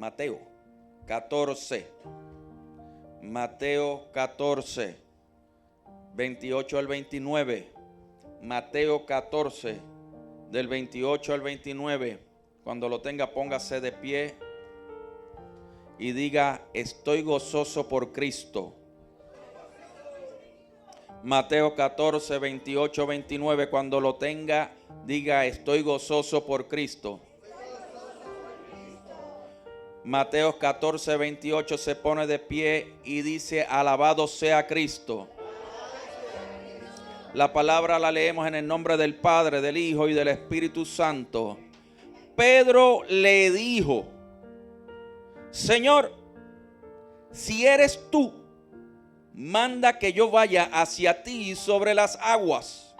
Mateo 14. Mateo 14, 28 al 29. Mateo 14, del 28 al 29. Cuando lo tenga, póngase de pie y diga: estoy gozoso por Cristo. Mateo 14, 28, 29. Cuando lo tenga, diga: estoy gozoso por Cristo. Mateo 14, 28 se pone de pie y dice: alabado sea Cristo. La palabra la leemos en el nombre del Padre, del Hijo y del Espíritu Santo. Pedro le dijo: Señor, si eres tú, manda que yo vaya hacia ti sobre las aguas.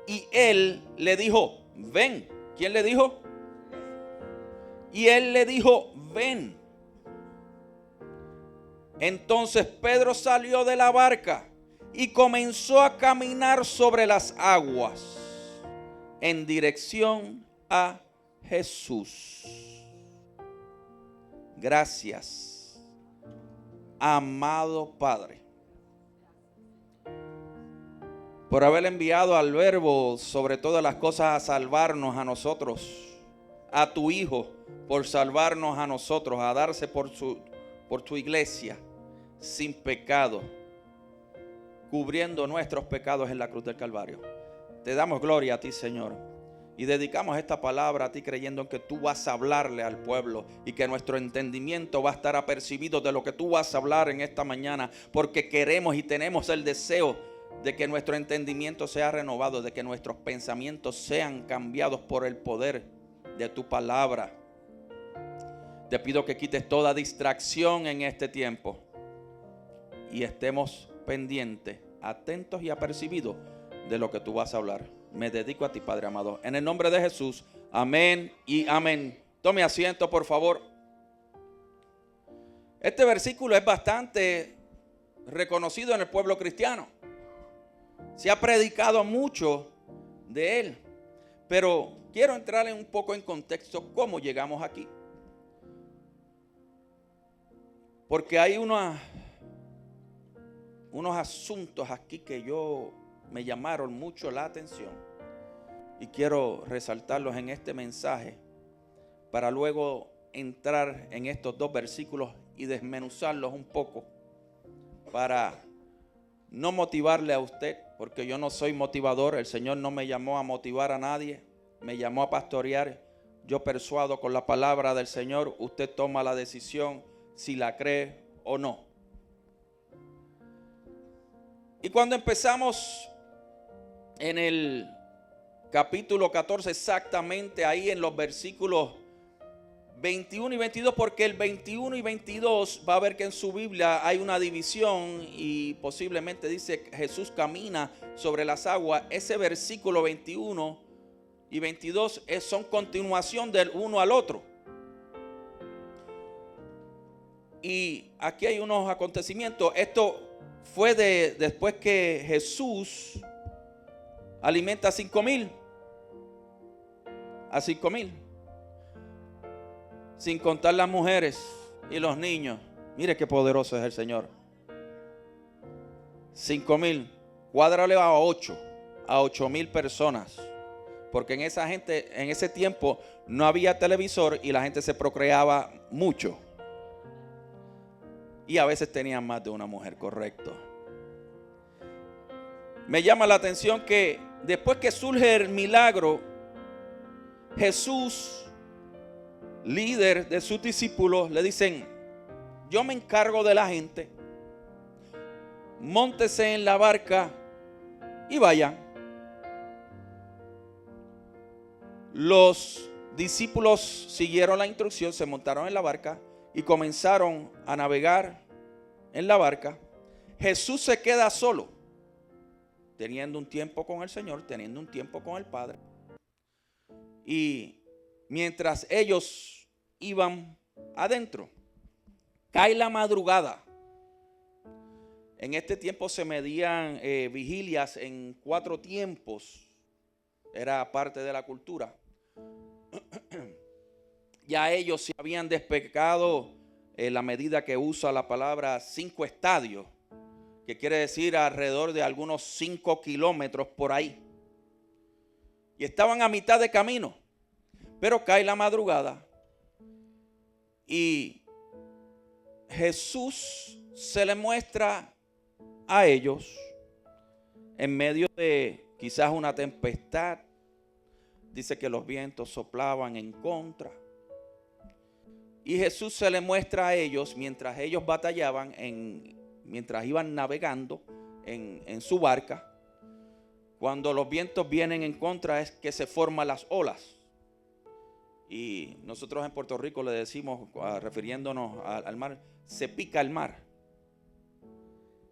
Y él le dijo: ven. ¿Quién le dijo? Y él le dijo: ven. Entonces Pedro salió de la barca y comenzó a caminar sobre las aguas en dirección a Jesús. Gracias, amado Padre, por haber enviado al Verbo sobre todas las cosas a salvarnos a nosotros, a tu Hijo por salvarnos a nosotros, a darse por tu iglesia sin pecado, cubriendo nuestros pecados en la cruz del Calvario. Te damos gloria a ti, Señor, y dedicamos esta palabra a ti, creyendo en que tú vas a hablarle al pueblo y que nuestro entendimiento va a estar apercibido de lo que tú vas a hablar en esta mañana, porque queremos y tenemos el deseo de que nuestro entendimiento sea renovado, de que nuestros pensamientos sean cambiados por el poder de tu palabra. Te pido que quites toda distracción en este tiempo y estemos pendientes, atentos y apercibidos de lo que tú vas a hablar. Me dedico a ti, Padre amado, en el nombre de Jesús. Amén y amén. Tome asiento, por favor. Este versículo es bastante reconocido en el pueblo cristiano. Se ha predicado mucho de él, pero quiero entrar un poco en contexto cómo llegamos aquí. Porque hay unos asuntos aquí que me llamaron mucho la atención y quiero resaltarlos en este mensaje para luego entrar en estos dos versículos y desmenuzarlos un poco, para no motivarle a usted, porque yo no soy motivador. El Señor no me llamó a motivar a nadie, me llamó a pastorear. Yo persuado con la palabra del Señor. Usted toma la decisión si la cree o no. Y cuando empezamos en el capítulo 14, exactamente ahí en los versículos 21 y 22, porque el 21 y 22 va a ver que en su Biblia hay una división y posiblemente dice Jesús camina sobre las aguas. Ese versículo 21 y 22 son continuación del uno al otro. Y aquí hay unos acontecimientos. Esto fue después que Jesús alimenta a 5,000. A 5,000. Sin contar las mujeres y los niños. Mire qué poderoso es el Señor. 5,000. Cuádrale a 8,000 personas. Porque en ese tiempo no había televisor y la gente se procreaba mucho. Y a veces tenían más de una mujer, correcto. Me llama la atención que después que surge el milagro, Jesús, líder de sus discípulos, le dicen: yo me encargo de la gente, móntese en la barca y vayan. Los discípulos siguieron la instrucción, se montaron en la barca y comenzaron a navegar en la barca. Jesús se queda solo, teniendo un tiempo con el Señor, teniendo un tiempo con el Padre. Y mientras ellos iban adentro, cae la madrugada. En este tiempo se medían vigilias en 4 tiempos. Era parte de la cultura. Ya ellos se habían despegado, en la medida que usa la palabra 5 estadios, que quiere decir alrededor de algunos 5 kilómetros por ahí. Y estaban a mitad de camino, pero cae la madrugada y Jesús se le muestra a ellos en medio de quizás una tempestad. Dice que los vientos soplaban en contra. Y Jesús se le muestra a ellos mientras ellos batallaban, mientras iban navegando en su barca. Cuando los vientos vienen en contra es que se forman las olas. Y nosotros en Puerto Rico le decimos, refiriéndonos al mar, se pica el mar.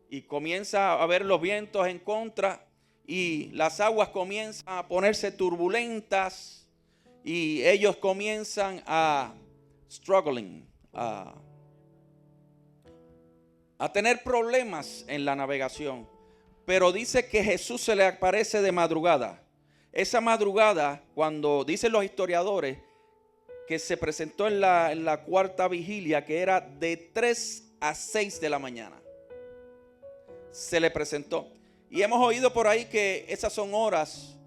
Y comienza a haber los vientos en contra y las aguas comienzan a ponerse turbulentas y ellos comienzan a tener problemas en la navegación. Pero dice que Jesús se le aparece de madrugada. Esa madrugada, cuando dicen los historiadores que se presentó en la cuarta vigilia, que era de 3 a 6 de la mañana, se le presentó. Y hemos oído por ahí que esas son horas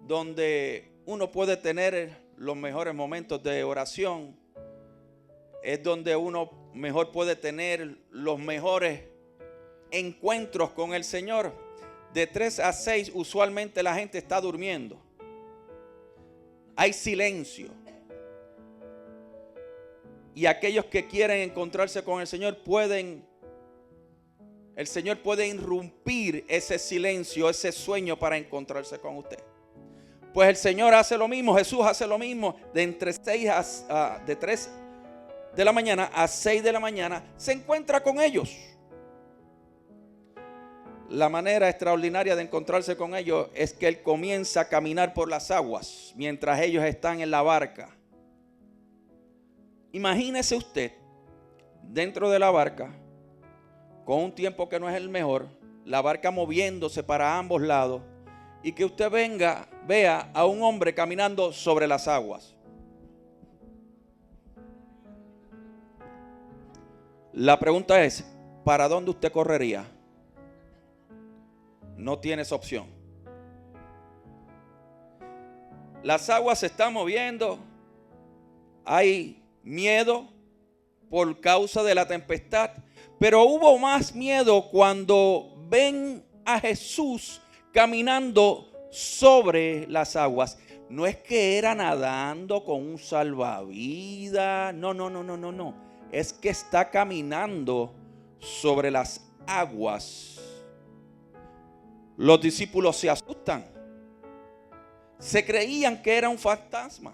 donde uno puede tener los mejores momentos de oración. Es donde uno mejor puede tener los mejores encuentros con el Señor. De 3 a 6 usualmente la gente está durmiendo. Hay silencio. Y aquellos que quieren encontrarse con el Señor el Señor puede irrumpir ese silencio, ese sueño para encontrarse con usted. Pues el Señor hace lo mismo, Jesús hace lo mismo. De 3 de la mañana a 6 de la mañana se encuentra con ellos. La manera extraordinaria de encontrarse con ellos es que Él comienza a caminar por las aguas mientras ellos están en la barca. Imagínese usted dentro de la barca, con un tiempo que no es el mejor, la barca moviéndose para ambos lados, y que usted vea a un hombre caminando sobre las aguas. La pregunta es, ¿para dónde usted correría? No tiene esa opción. Las aguas se están moviendo, hay miedo por causa de la tempestad, pero hubo más miedo cuando ven a Jesús caminando sobre las aguas. No es que era nadando con un salvavidas, no. Es que está caminando sobre las aguas. Los discípulos se asustan. Se creían que era un fantasma.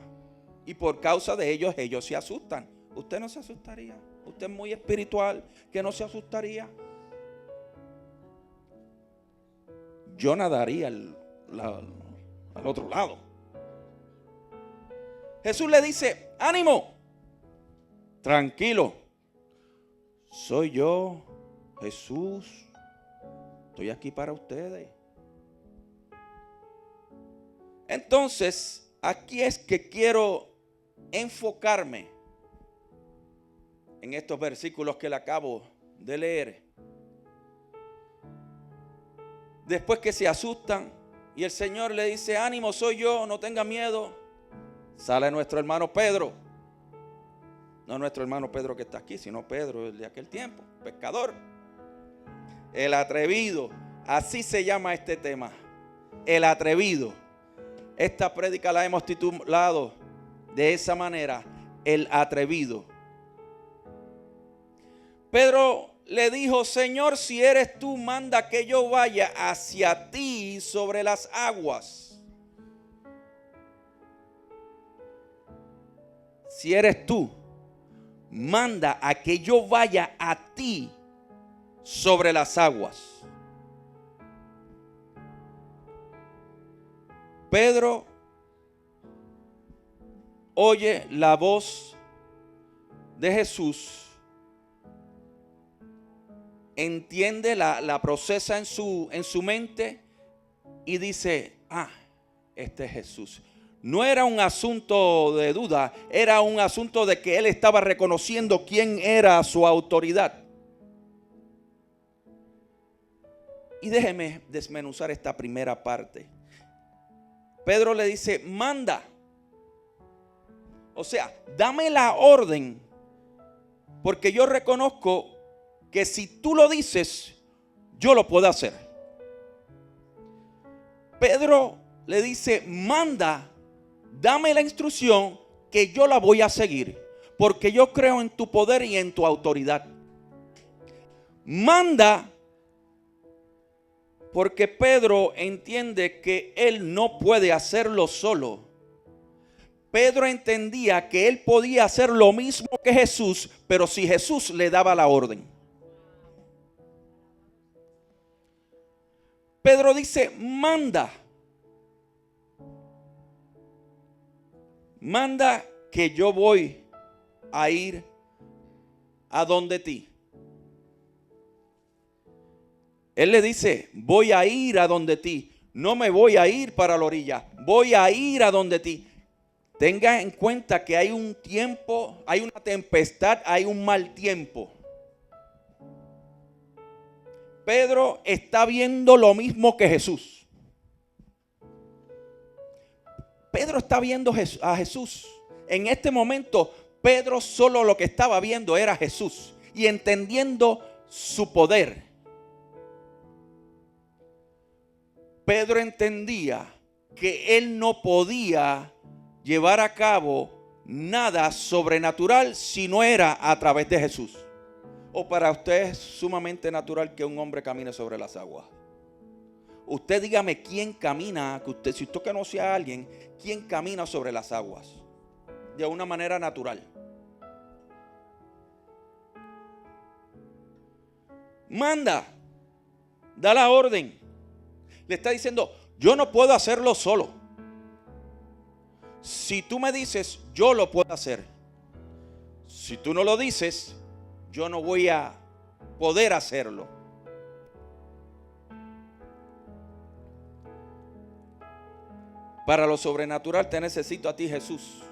Y por causa de ellos se asustan. ¿Usted no se asustaría? ¿Usted es muy espiritual que no se asustaría? Yo nadaría al otro lado. Jesús le dice, ánimo, tranquilo. Soy yo, Jesús. Estoy aquí para ustedes. Entonces, aquí es que quiero enfocarme en estos versículos que le acabo de leer. Después que se asustan y el Señor le dice, ánimo, soy yo, no tenga miedo, sale nuestro hermano Pedro. No nuestro hermano Pedro que está aquí, sino Pedro el de aquel tiempo, pescador. El atrevido, así se llama este tema, el atrevido. Esta prédica la hemos titulado de esa manera, el atrevido. Pedro le dijo, Señor, si eres tú, manda que yo vaya hacia ti sobre las aguas. Si eres tú, manda a que yo vaya a ti sobre las aguas. Pedro oye la voz de Jesús, entiende, la procesa en su mente y dice, este es Jesús. no era un asunto de duda, era un asunto de que él estaba reconociendo quién era su autoridad. Y déjeme desmenuzar esta primera parte. Pedro le dice, manda. O sea, dame la orden, porque yo reconozco que si tú lo dices, yo lo puedo hacer. Pedro le dice, manda, dame la instrucción que yo la voy a seguir, porque yo creo en tu poder y en tu autoridad. Manda, porque Pedro entiende que él no puede hacerlo solo. Pedro entendía que él podía hacer lo mismo que Jesús, pero si Jesús le daba la orden. Pedro dice, manda. Manda que yo voy a ir a donde ti. Él le dice, voy a ir a donde ti. No me voy a ir para la orilla. Voy a ir a donde ti. Tenga en cuenta que hay un tiempo, hay una tempestad, hay un mal tiempo. Pedro está viendo lo mismo que Jesús. Pedro está viendo a Jesús. En este momento, Pedro solo lo que estaba viendo era Jesús y entendiendo su poder. Pedro entendía que él no podía llevar a cabo nada sobrenatural si no era a través de Jesús. ¿O para usted es sumamente natural que un hombre camine sobre las aguas? Usted dígame quién camina, si usted conoce a alguien, quién camina sobre las aguas de una manera natural. Manda, da la orden. Le está diciendo, yo no puedo hacerlo solo. Si tú me dices, yo lo puedo hacer. Si tú no lo dices, yo no voy a poder hacerlo. Para lo sobrenatural te necesito a ti, Jesús.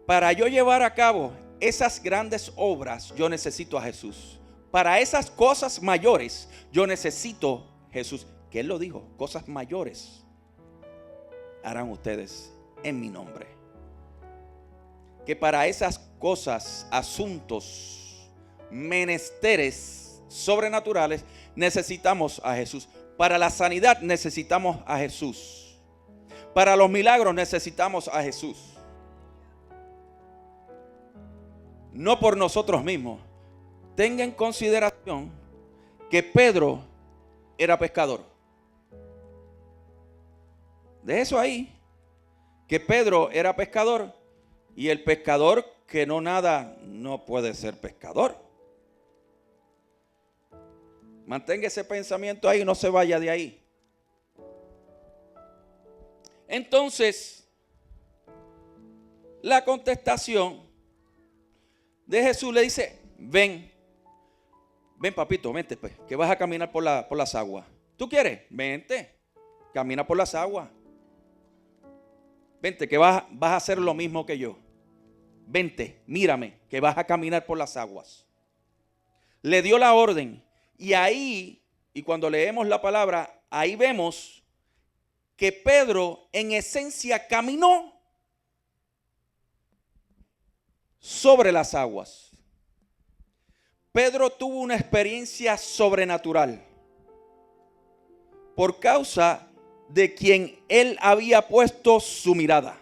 Para yo llevar a cabo esas grandes obras, yo necesito a Jesús. Para esas cosas mayores, yo necesito a Jesús. Que Él lo dijo, cosas mayores harán ustedes en mi nombre. Que para esas cosas, asuntos, menesteres sobrenaturales, necesitamos a Jesús. Para la sanidad necesitamos a Jesús. Para los milagros necesitamos a Jesús. No por nosotros mismos. Tenga en consideración que Pedro era pescador. De eso ahí, que Pedro era pescador, y el pescador que no nada no puede ser pescador. Mantenga ese pensamiento ahí, no se vaya de ahí. Entonces, la contestación de Jesús le dice, ven papito, vente pues, que vas a caminar por las aguas. ¿Tú quieres? Vente, camina por las aguas. Vente, que vas a hacer lo mismo que yo. Vente, mírame, que vas a caminar por las aguas. Le dio la orden. Y ahí, y cuando leemos la palabra, ahí vemos que Pedro en esencia caminó sobre las aguas. Pedro tuvo una experiencia sobrenatural por causa de quien él había puesto su mirada.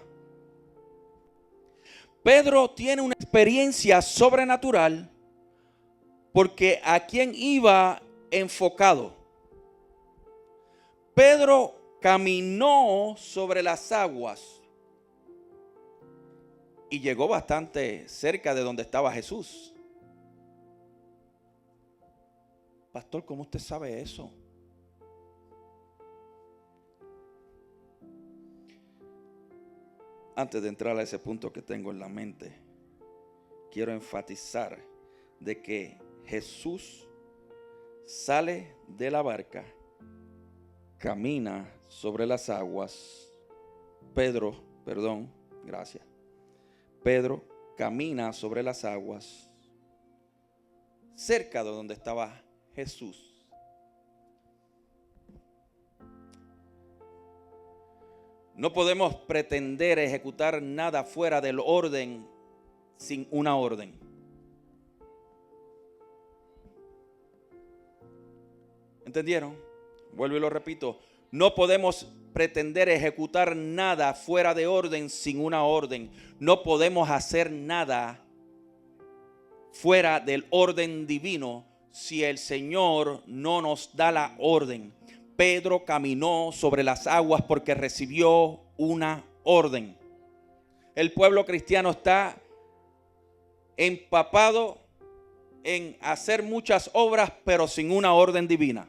Pedro tiene una experiencia sobrenatural porque a quien iba enfocado. Pedro caminó sobre las aguas y llegó bastante cerca de donde estaba Jesús. Pastor, ¿cómo usted sabe eso? Antes de entrar a ese punto que tengo en la mente, quiero enfatizar de que Jesús sale de la barca, camina sobre las aguas Pedro camina sobre las aguas cerca de donde estaba Jesús. No podemos pretender ejecutar nada fuera del orden sin una orden. ¿Entendieron? Vuelvo y lo repito. No podemos pretender ejecutar nada fuera de orden sin una orden. No podemos hacer nada fuera del orden divino si el Señor no nos da la orden. Pedro caminó sobre las aguas porque recibió una orden. El pueblo cristiano está empapado en hacer muchas obras, pero sin una orden divina.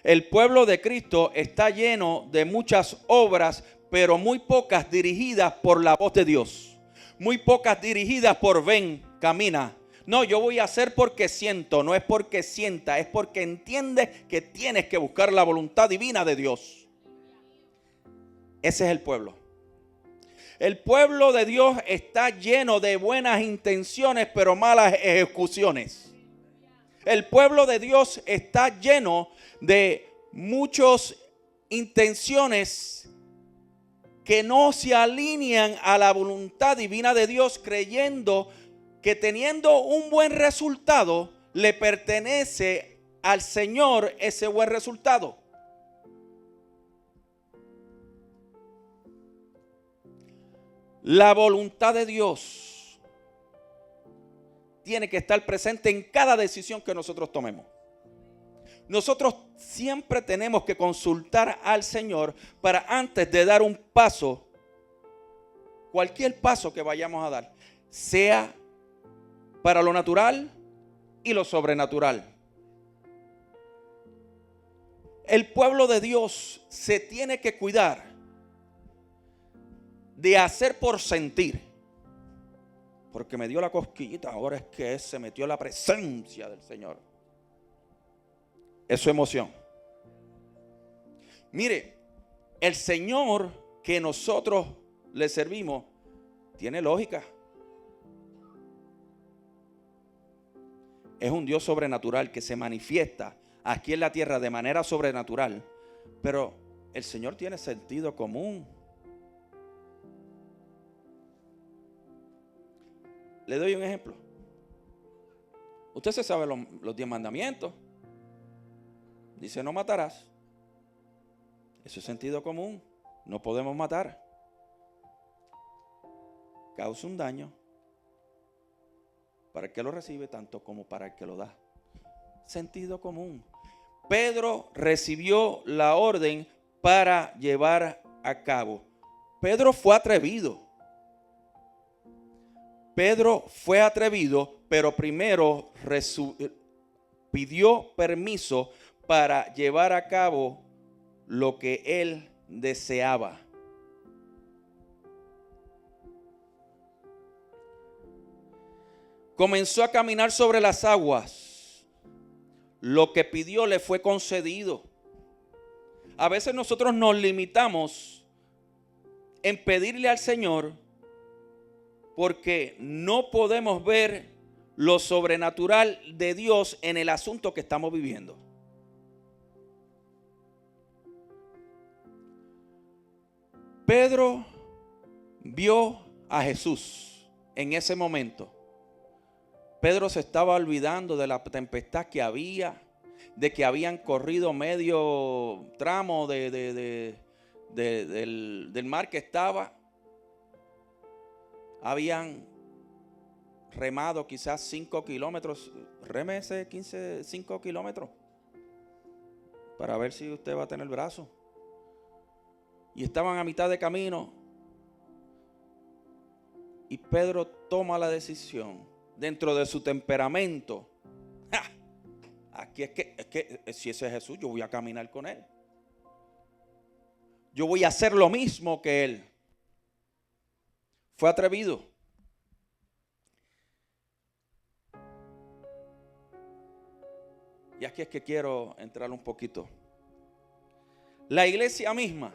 El pueblo de Cristo está lleno de muchas obras, pero muy pocas dirigidas por la voz de Dios. Muy pocas dirigidas por ven, camina. No, yo voy a hacer porque siento, no es porque sienta, es porque entiendes que tienes que buscar la voluntad divina de Dios. Ese es el pueblo. El pueblo de Dios está lleno de buenas intenciones, pero malas ejecuciones. El pueblo de Dios está lleno de muchas intenciones que no se alinean a la voluntad divina de Dios, creyendo que teniendo un buen resultado le pertenece al Señor ese buen resultado. La voluntad de Dios tiene que estar presente en cada decisión que nosotros tomemos. Nosotros siempre tenemos que consultar al Señor para antes de dar un paso, cualquier paso que vayamos a dar, sea para lo natural y lo sobrenatural. El pueblo de Dios se tiene que cuidar de hacer por sentir. Porque me dio la cosquillita, ahora es que se metió la presencia del Señor. Es su emoción. Mire, el Señor que nosotros le servimos tiene lógica. Es un Dios sobrenatural que se manifiesta aquí en la tierra de manera sobrenatural. Pero el Señor tiene sentido común. Le doy un ejemplo. Usted se sabe los 10 mandamientos. Dice: no matarás. Eso es sentido común. No podemos matar. Causa un daño para el que lo recibe tanto como para el que lo da. Sentido común. Pedro recibió la orden para llevar a cabo. Pedro fue atrevido. Pedro fue atrevido, pero primero pidió permiso para llevar a cabo lo que él deseaba. Comenzó a caminar sobre las aguas. Lo que pidió le fue concedido. A veces nosotros nos limitamos en pedirle al Señor porque no podemos ver lo sobrenatural de Dios en el asunto que estamos viviendo. Pedro vio a Jesús en ese momento. Pedro se estaba olvidando de la tempestad que había, de que habían corrido medio tramo del mar que estaba. Habían remado quizás 5 kilómetros. Rémese 5 kilómetros para ver si usted va a tener brazo. Y estaban a mitad de camino. Y Pedro toma la decisión dentro de su temperamento. ¡Ja! Aquí es que si ese es Jesús, yo voy a caminar con él. Yo voy a hacer lo mismo que él. Fue atrevido. Y aquí es que quiero entrar un poquito. La iglesia misma,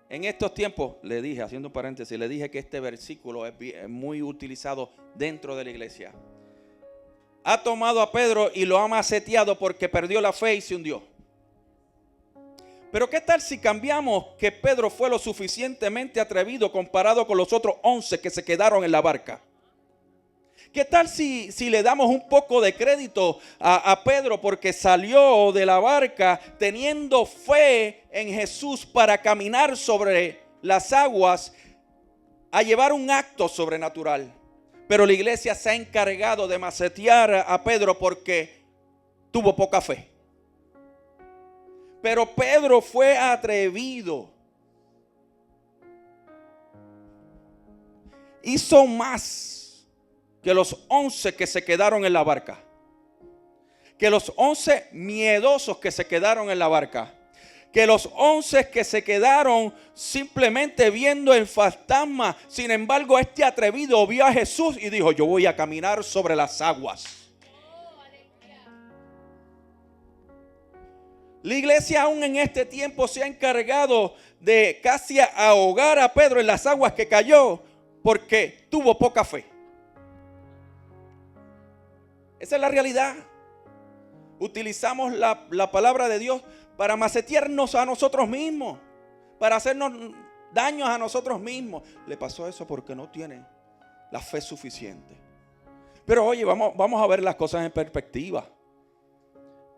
en estos tiempos, le dije, haciendo un paréntesis, le dije que este versículo es muy utilizado dentro de la iglesia. Ha tomado a Pedro y lo ha maceteado porque perdió la fe y se hundió. Pero ¿qué tal si cambiamos que Pedro fue lo suficientemente atrevido comparado con los otros 11 que se quedaron en la barca? ¿Qué tal si le damos un poco de crédito a Pedro porque salió de la barca teniendo fe en Jesús para caminar sobre las aguas a llevar un acto sobrenatural? Pero la iglesia se ha encargado de macetear a Pedro porque tuvo poca fe. Pero Pedro fue atrevido. Hizo más que los 11 que se quedaron en la barca, que los 11 miedosos que se quedaron en la barca, que los 11 que se quedaron simplemente viendo el fantasma. Sin embargo, este atrevido vio a Jesús y dijo: yo voy a caminar sobre las aguas. La iglesia aún en este tiempo se ha encargado de casi ahogar a Pedro en las aguas que cayó porque tuvo poca fe. Esa es la realidad. Utilizamos la palabra de Dios para macetearnos a nosotros mismos, para hacernos daños a nosotros mismos. Le pasó eso porque no tiene la fe suficiente. Pero oye, vamos a ver las cosas en perspectiva.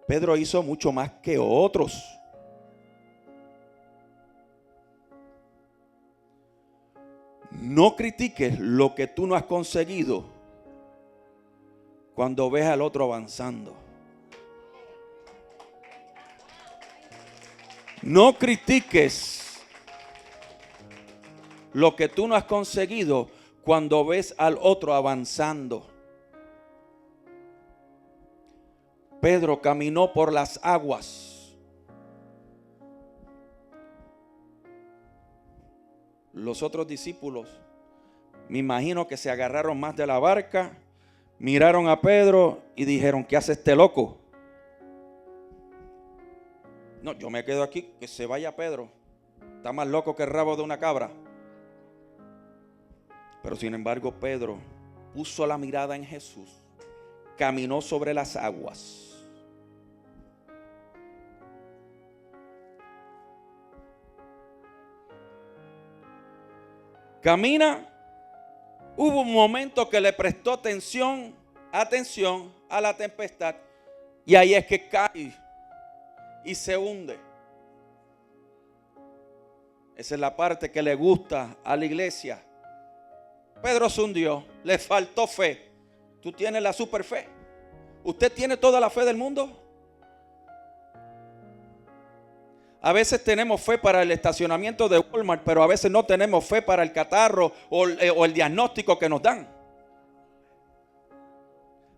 Pedro hizo mucho más que otros. No critiques lo que tú no has conseguido cuando ves al otro avanzando. No critiques lo que tú no has conseguido cuando ves al otro avanzando. Pedro caminó por las aguas. Los otros discípulos, me imagino que se agarraron más de la barca, miraron a Pedro y dijeron: ¿qué hace este loco? No, yo me quedo aquí, que se vaya Pedro. Está más loco que el rabo de una cabra. Pero sin embargo, Pedro puso la mirada en Jesús, caminó sobre las aguas. Camina. Hubo un momento que le prestó atención a la tempestad, y ahí es que cae y se hunde. Esa es la parte que le gusta a la iglesia. Pedro se hundió, le faltó fe. Tú tienes la super fe. ¿Usted tiene toda la fe del mundo? A veces tenemos fe para el estacionamiento de Walmart, pero a veces no tenemos fe para el catarro o el diagnóstico que nos dan.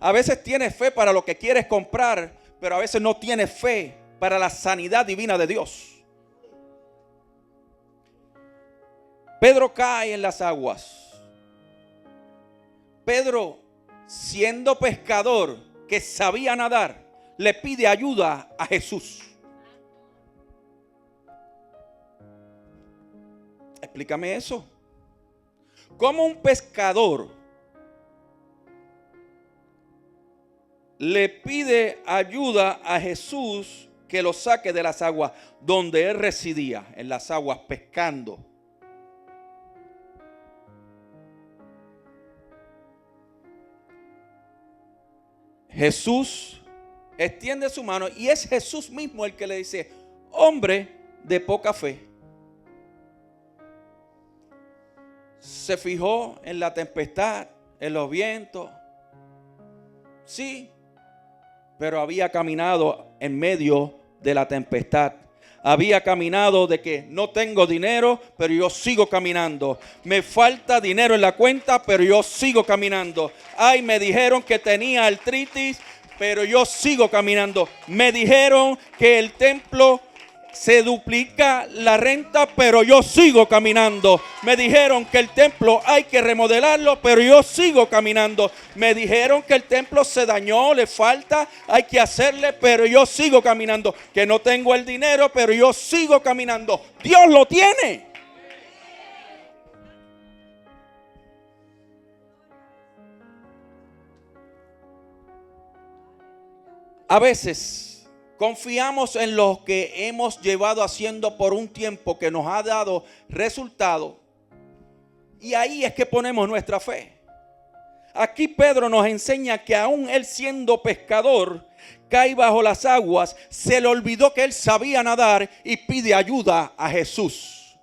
A veces tienes fe para lo que quieres comprar, pero a veces no tienes fe para la sanidad divina de Dios. Pedro cae en las aguas. Pedro, siendo pescador que sabía nadar, le pide ayuda a Jesús. Explícame eso. ¿Cómo un pescador le pide ayuda a Jesús que lo saque de las aguas donde él residía, en las aguas pescando? Jesús extiende su mano y es Jesús mismo el que le dice: hombre de poca fe. Se fijó en la tempestad, en los vientos. Sí, pero había caminado en medio de la tempestad. Había caminado de que no tengo dinero, pero yo sigo caminando. Me falta dinero en la cuenta, pero yo sigo caminando. Ay, me dijeron que tenía artritis, pero yo sigo caminando. Me dijeron que el templo Se duplica la renta, pero yo sigo caminando. Me dijeron que el templo hay que remodelarlo, pero yo sigo caminando. Me dijeron que el templo se dañó, le falta, hay que hacerle, pero yo sigo caminando. Que no tengo el dinero, pero yo sigo caminando. Dios lo tiene. A veces confiamos en lo que hemos llevado haciendo por un tiempo que nos ha dado resultado. Y ahí es que ponemos nuestra fe. Aquí Pedro nos enseña que aún él siendo pescador, cae bajo las aguas, se le olvidó que él sabía nadar y pide ayuda a Jesús.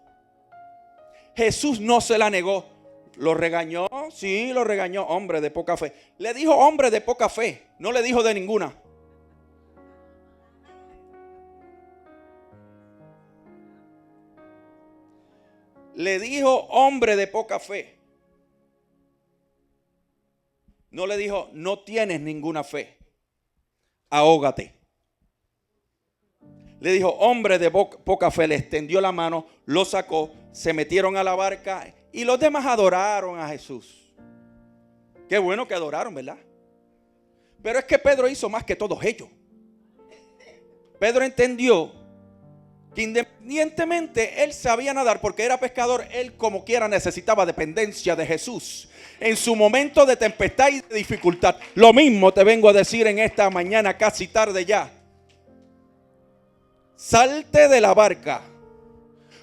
Jesús no se la negó. ¿Lo regañó? Sí, lo regañó. Hombre de poca fe. Le dijo hombre de poca fe. No le dijo de ninguna. Le dijo hombre de poca fe. No le dijo no tienes ninguna fe. Ahógate. Le dijo hombre de poca fe. Le extendió la mano, lo sacó, se metieron a la barca y los demás adoraron a Jesús. Qué bueno que adoraron, ¿verdad? Pero es que Pedro hizo más que todos ellos. Pedro entendió que independientemente él sabía nadar porque era pescador, él como quiera necesitaba dependencia de Jesús en su momento de tempestad y de dificultad. Lo mismo te vengo a decir en esta mañana, casi tarde ya. Salte de la barca,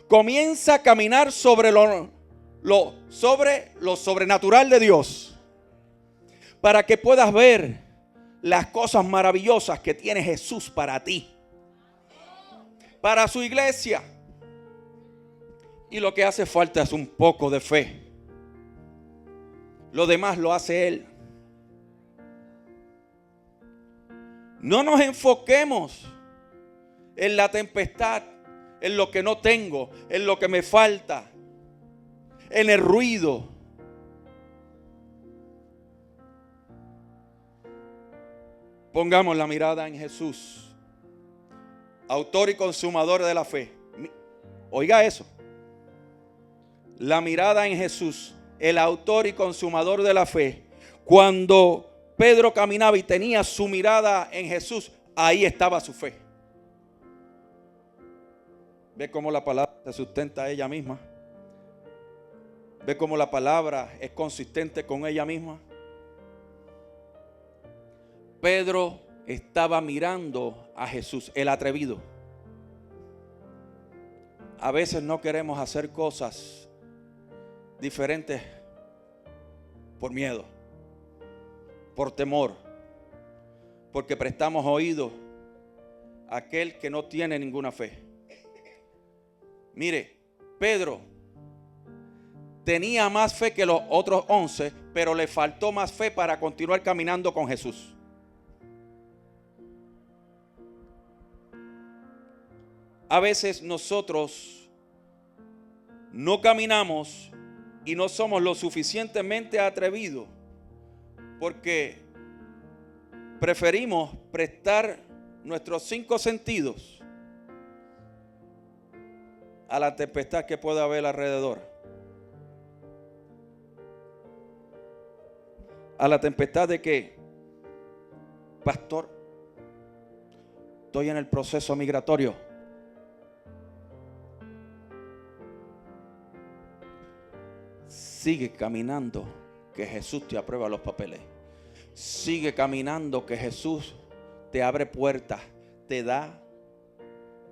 comienza a caminar sobre lo sobrenatural de Dios, para que puedas ver las cosas maravillosas que tiene Jesús para ti, para su iglesia. Y lo que hace falta es un poco de fe. Lo demás lo hace Él. No nos enfoquemos en la tempestad, en lo que no tengo, en lo que me falta, en el ruido. Pongamos la mirada en Jesús, autor y consumador de la fe. Oiga eso. La mirada en Jesús, el autor y consumador de la fe. Cuando Pedro caminaba y tenía su mirada en Jesús, ahí estaba su fe. Ve cómo la palabra se sustenta a ella misma. Ve cómo la palabra es consistente con ella misma. Pedro estaba mirando a Jesús, el atrevido. A veces no queremos hacer cosas diferentes por miedo, por temor, porque prestamos oído a aquel que no tiene ninguna fe. Mire, Pedro tenía más fe que los otros 11, pero le faltó más fe para continuar caminando con Jesús. A veces nosotros no caminamos y no somos lo suficientemente atrevidos porque preferimos prestar nuestros 5 sentidos a la tempestad que pueda haber alrededor. A la tempestad de que, pastor, estoy en el proceso migratorio. Sigue caminando, que Jesús te aprueba los papeles. Sigue caminando, que Jesús te abre puertas, te da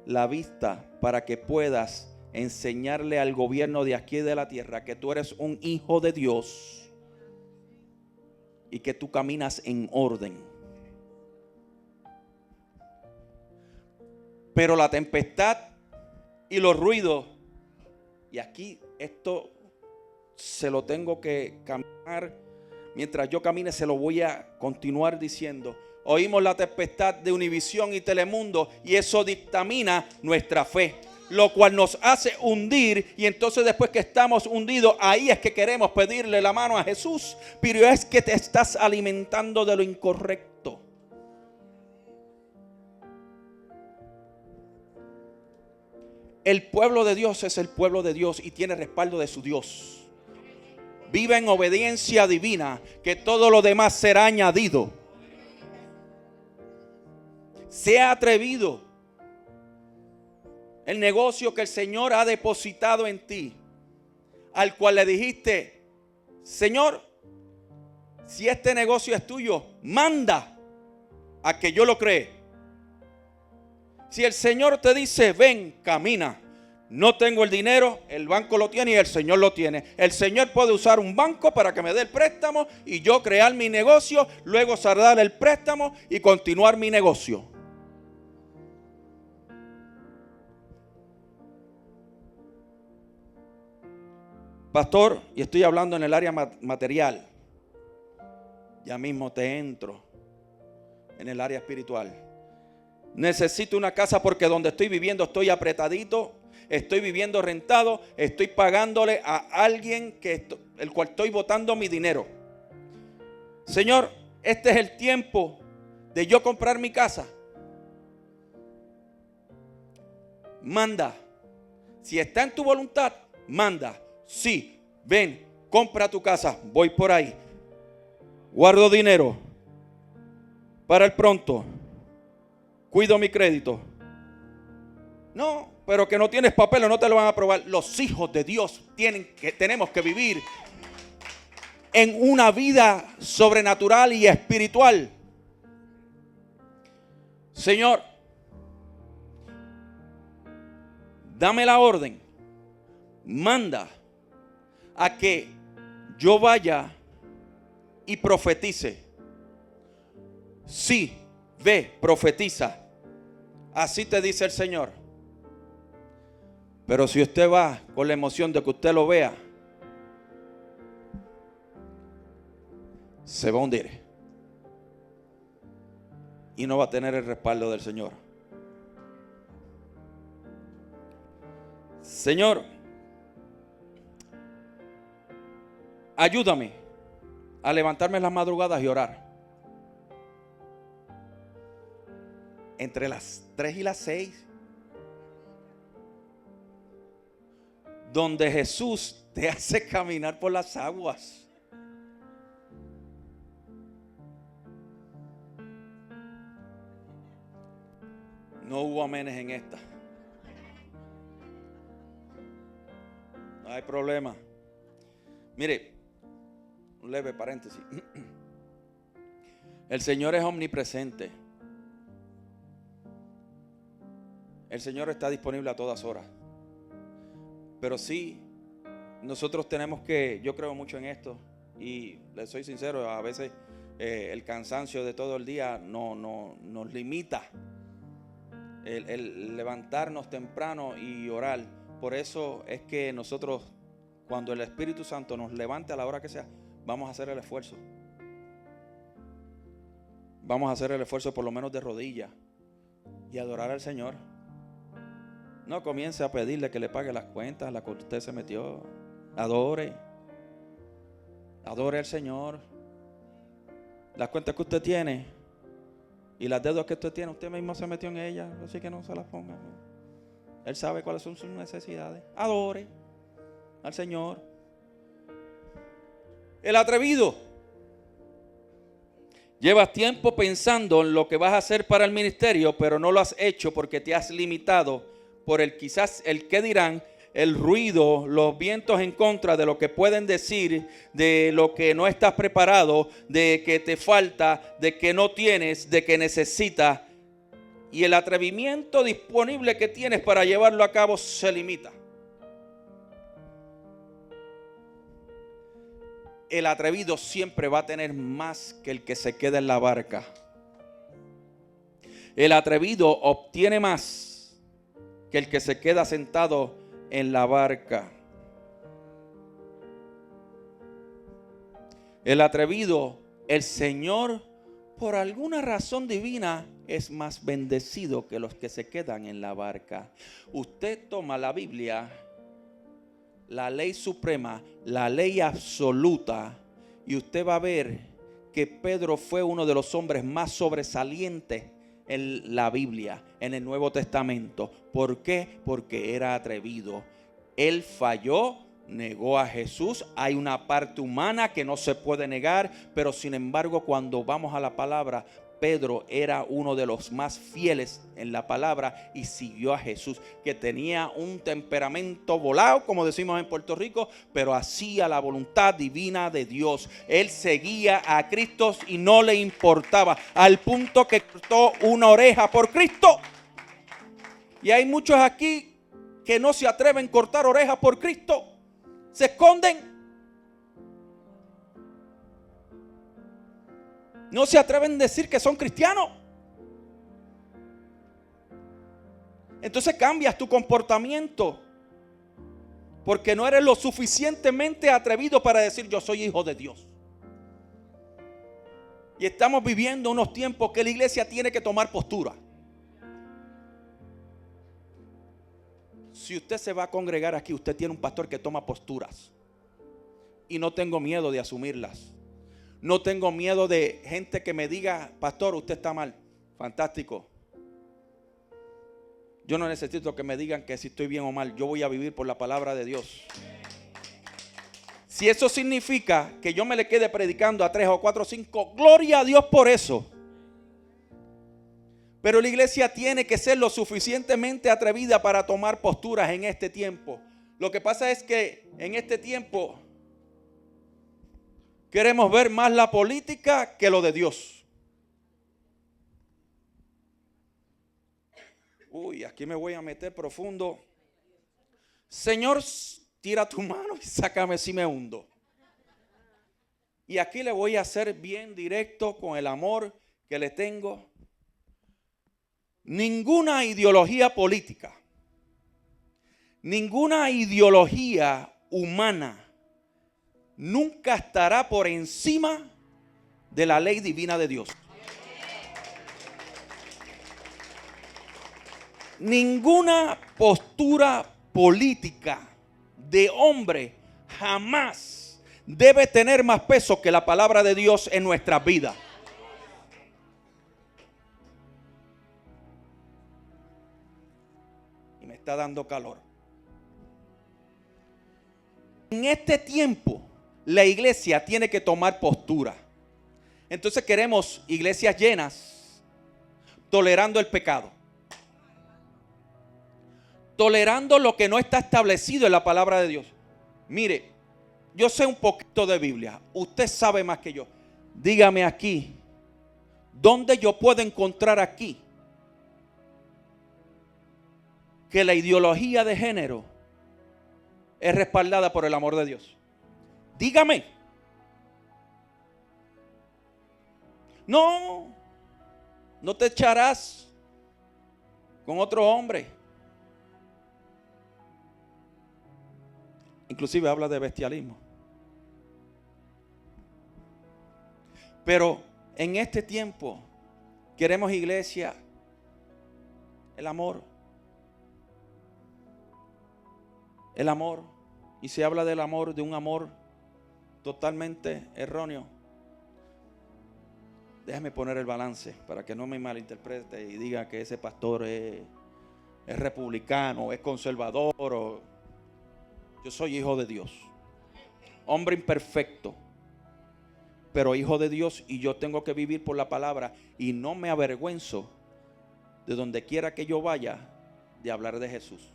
la vista para que puedas enseñarle al gobierno de aquí de la tierra que tú eres un hijo de Dios y que tú caminas en orden. Pero la tempestad y los ruidos, y aquí esto se lo tengo que caminar. Mientras yo camine se lo voy a continuar diciendo. Oímos la tempestad de Univisión y Telemundo y eso dictamina nuestra fe, lo cual nos hace hundir. Y entonces después que estamos hundidos, ahí es que queremos pedirle la mano a Jesús, pero es que te estás alimentando de lo incorrecto. El pueblo de Dios es el pueblo de Dios y tiene respaldo de su Dios. Vive en obediencia divina, que todo lo demás será añadido. Sea atrevido. El negocio que el Señor ha depositado en ti, al cual le dijiste: Señor, si este negocio es tuyo, manda a que yo lo cree. Si el Señor te dice: ven, camina, no tengo el dinero, el banco lo tiene y el Señor lo tiene. El Señor puede usar un banco para que me dé el préstamo y yo crear mi negocio, luego saldar el préstamo y continuar mi negocio. Pastor, y estoy hablando en el área material. Ya mismo te entro en el área espiritual. Necesito una casa porque donde estoy viviendo estoy apretadito, estoy viviendo rentado, estoy pagándole a alguien el cual estoy botando mi dinero. Señor, este es el tiempo de yo comprar mi casa. Manda. Si está en tu voluntad, manda. Sí, ven, compra tu casa. Voy por ahí. Guardo dinero para el pronto. Cuido mi crédito. No, pero que no tienes papel o no te lo van a aprobar. Los hijos de Dios tenemos que vivir en una vida sobrenatural y espiritual. Señor, dame la orden. Manda a que yo vaya y profetice. Sí, ve, profetiza. Así te dice el Señor. Pero si usted va con la emoción de que usted lo vea, se va a hundir y no va a tener el respaldo del Señor. Señor, ayúdame a levantarme en las madrugadas y orar. Entre las 3 y las 6, donde Jesús te hace caminar por las aguas. No hubo amenes en esta. No hay problema. Mire, un leve paréntesis. El Señor es omnipresente. El Señor está disponible a todas horas. Pero sí, nosotros tenemos que, yo creo mucho en esto, y les soy sincero, a veces el cansancio de todo el día nos limita el levantarnos temprano y orar. Por eso es que nosotros, cuando el Espíritu Santo nos levante a la hora que sea, vamos a hacer el esfuerzo. Vamos a hacer el esfuerzo por lo menos de rodillas y adorar al Señor. No comience a pedirle que le pague las cuentas, las que usted se metió. Adore al Señor. Las cuentas que usted tiene y las deudas que usted tiene, usted mismo se metió en ellas, así que no se las ponga. Él sabe cuáles son sus necesidades. Adore al Señor. El atrevido. Llevas tiempo pensando en lo que vas a hacer para el ministerio, pero no lo has hecho porque te has limitado por quizás el qué dirán, el ruido, los vientos en contra de lo que pueden decir, de lo que no estás preparado, de que te falta, de que no tienes, de que necesitas. Y el atrevimiento disponible que tienes para llevarlo a cabo se limita. El atrevido siempre va a tener más que el que se queda en la barca. El atrevido obtiene más que el que se queda sentado en la barca. El atrevido, el Señor, por alguna razón divina, es más bendecido que los que se quedan en la barca. Usted toma la Biblia, la ley suprema, la ley absoluta, y usted va a ver que Pedro fue uno de los hombres más sobresalientes en la Biblia, en el Nuevo Testamento. ¿Por qué? Porque era atrevido. Él falló, negó a Jesús. Hay una parte humana que no se puede negar, pero sin embargo, cuando vamos a la palabra, Pedro era uno de los más fieles en la palabra y siguió a Jesús, que tenía un temperamento volado, como decimos en Puerto Rico, pero hacía la voluntad divina de Dios. Él seguía a Cristo y no le importaba, al punto que cortó una oreja por Cristo. Y hay muchos aquí que no se atreven a cortar orejas por Cristo. Se esconden. No se atreven a decir que son cristianos. Entonces cambias tu comportamiento, porque no eres lo suficientemente atrevido para decir yo soy hijo de Dios. Y estamos viviendo unos tiempos que la iglesia tiene que tomar postura. Si usted se va a congregar aquí, usted tiene un pastor que toma posturas. Y no tengo miedo de asumirlas. No tengo miedo de gente que me diga, pastor, usted está mal. Fantástico. Yo no necesito que me digan que si estoy bien o mal. Yo voy a vivir por la palabra de Dios. Si eso significa que yo me le quede predicando a 3 o 4 o 5, gloria a Dios por eso. Pero la iglesia tiene que ser lo suficientemente atrevida para tomar posturas en este tiempo. Lo que pasa es que en este tiempo queremos ver más la política que lo de Dios. Uy, aquí me voy a meter profundo. Señor, tira tu mano y sácame si me hundo. Y aquí le voy a ser bien directo con el amor que le tengo. Ninguna ideología política, ninguna ideología humana nunca estará por encima de la ley divina de Dios. Ninguna postura política de hombre jamás debe tener más peso que la palabra de Dios en nuestras vidas. Y me está dando calor. En este tiempo la iglesia tiene que tomar postura. Entonces queremos iglesias llenas, tolerando el pecado, tolerando lo que no está establecido en la palabra de Dios. Mire, yo sé un poquito de Biblia, usted sabe más que yo. Dígame aquí, ¿dónde yo puedo encontrar aquí que la ideología de género es respaldada por el amor de Dios? Dígame. No te echarás con otro hombre. Inclusive habla de bestialismo. Pero en este tiempo queremos, iglesia, el amor. El amor. Y se habla del amor, de un amor totalmente erróneo. Déjame poner el balance para que no me malinterprete y diga que ese pastor es republicano, es conservador. Yo soy hijo de Dios, hombre imperfecto, pero hijo de Dios, y yo tengo que vivir por la palabra y no me avergüenzo de donde quiera que yo vaya de hablar de Jesús.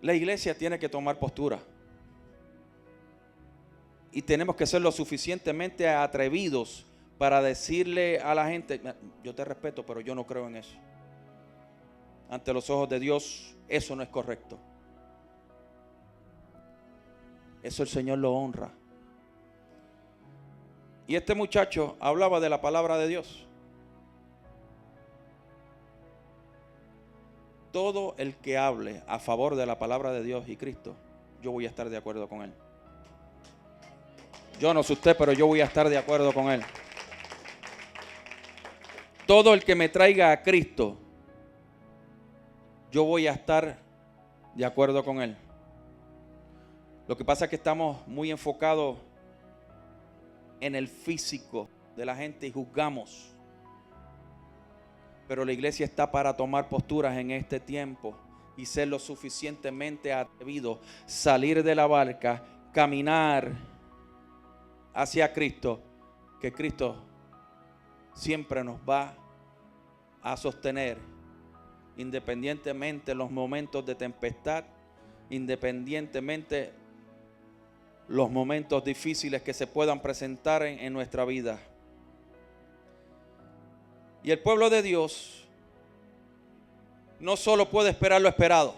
La iglesia tiene que tomar postura y tenemos que ser lo suficientemente atrevidos para decirle a la gente, yo te respeto, pero yo no creo en eso. Ante los ojos de Dios, eso no es correcto. Eso el Señor lo honra. Y este muchacho hablaba de la palabra de Dios. Todo el que hable a favor de la palabra de Dios y Cristo, yo voy a estar de acuerdo con él. Yo no sé usted, pero yo voy a estar de acuerdo con él. Todo el que me traiga a Cristo, yo voy a estar de acuerdo con él. Lo que pasa es que estamos muy enfocados en el físico, de la gente y juzgamos. Pero la iglesia está para tomar posturas en este tiempo y ser lo suficientemente atrevido, salir de la barca, caminar hacia Cristo, que Cristo siempre nos va a sostener, independientemente los momentos de tempestad, independientemente los momentos difíciles que se puedan presentar en nuestra vida. Y el pueblo de Dios no solo puede esperar lo esperado.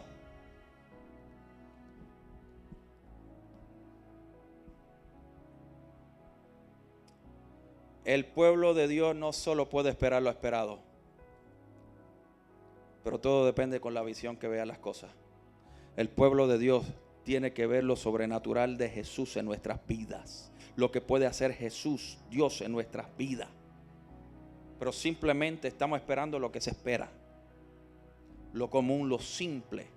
El pueblo de Dios no solo puede esperar lo esperado, pero todo depende con la visión que vea las cosas. El pueblo de Dios tiene que ver lo sobrenatural de Jesús en nuestras vidas, lo que puede hacer Jesús, Dios, en nuestras vidas. Pero simplemente estamos esperando lo que se espera, lo común, lo simple.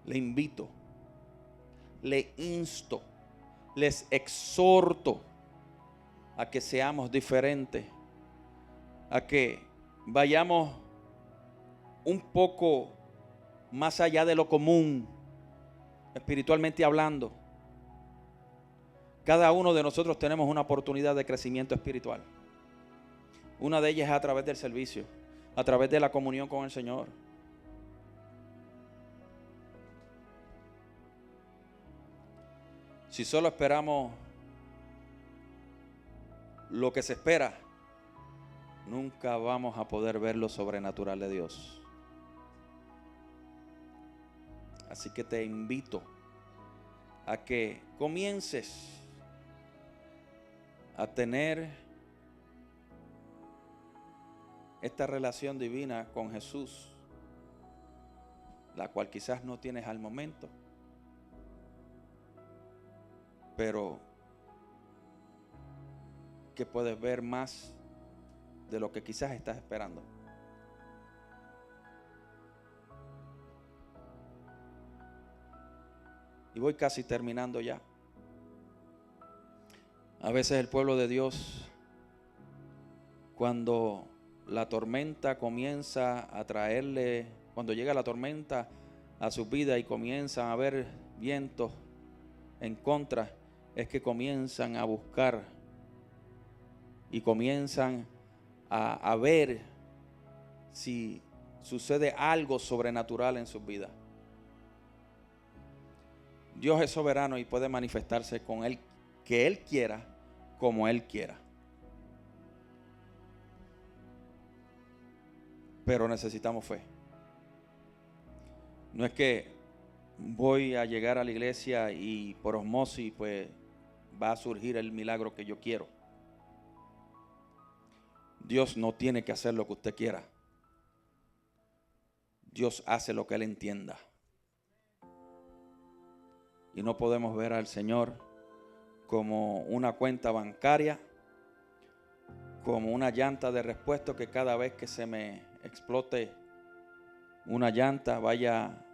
Le invito, le insto, les exhorto a que seamos diferentes, a que vayamos un poco más allá de lo común, espiritualmente hablando. Cada uno de nosotros tenemos una oportunidad de crecimiento espiritual. Una de ellas es a través del servicio, a través de la comunión con el Señor. Si solo esperamos lo que se espera, nunca vamos a poder ver lo sobrenatural de Dios. Así que te invito a que comiences a tener esta relación divina con Jesús, la cual quizás no tienes al momento, pero que puedes ver más de lo que quizás estás esperando. Y voy casi terminando ya. A veces el pueblo de Dios, cuando la tormenta comienza a traerle, cuando llega la tormenta a su vida y comienzan a haber vientos en contra, es que comienzan a buscar y comienzan a ver si sucede algo sobrenatural en sus vidas. Dios es soberano y puede manifestarse con Él, que Él quiera, como Él quiera. Pero necesitamos fe. No es que voy a llegar a la iglesia y por osmosis pues va a surgir el milagro que yo quiero. Dios no tiene que hacer lo que usted quiera. Dios hace lo que Él entienda. Y no podemos ver al Señor como una cuenta bancaria, como una llanta de repuesto que cada vez que se me explote una llanta vaya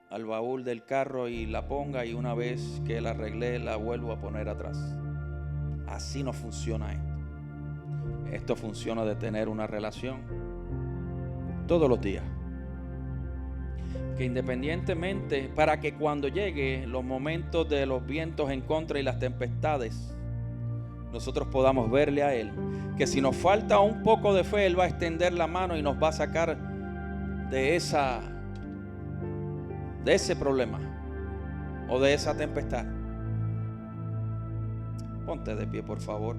al baúl del carro y la ponga, y una vez que la arreglé la vuelvo a poner atrás. Así no funciona esto. Esto funciona de tener una relación todos los días, que independientemente, para que cuando llegue los momentos de los vientos en contra y las tempestades, nosotros podamos verle a Él, que si nos falta un poco de fe, Él va a extender la mano y nos va a sacar de ese problema o de esa tempestad. Ponte de pie, por favor.